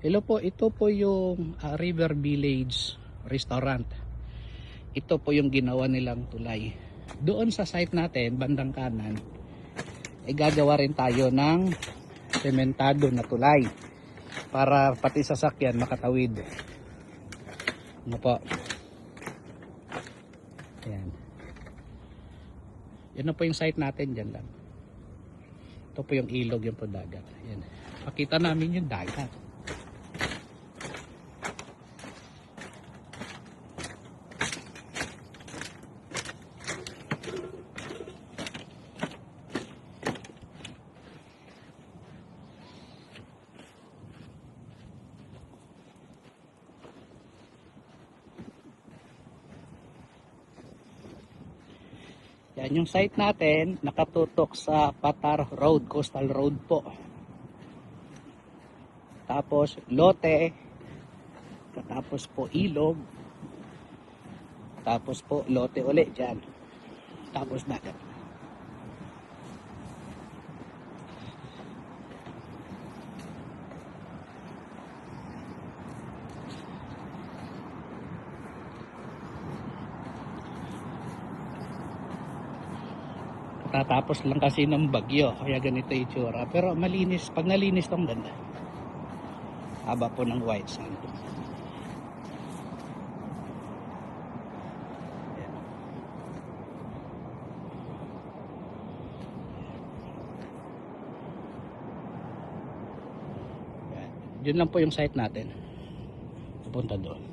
Hello po, ito po yung River Village Restaurant. Ito po yung ginawa nilang tulay. Doon sa site natin, bandang kanan, ay gagawa rin tayo ng sementado na tulay para pati sasakyan makatawid. Ano po? Ayan. Yan na po yung site natin, dyan lang. Ito po yung ilog, yung po dagat. Ayan. Pakita namin yung dagat. Yan yung site natin, nakatutok sa Patar Road, Coastal Road po. Tapos lote, tapos po ilog, tapos po lote ulit dyan. Tapos dagat. Tatapos lang kasi ng bagyo, kaya ganito yung itsura. Pero malinis, pag nalinis tong ganda. Haba po ng white sand. Yun lang po yung site natin. Pupunta doon.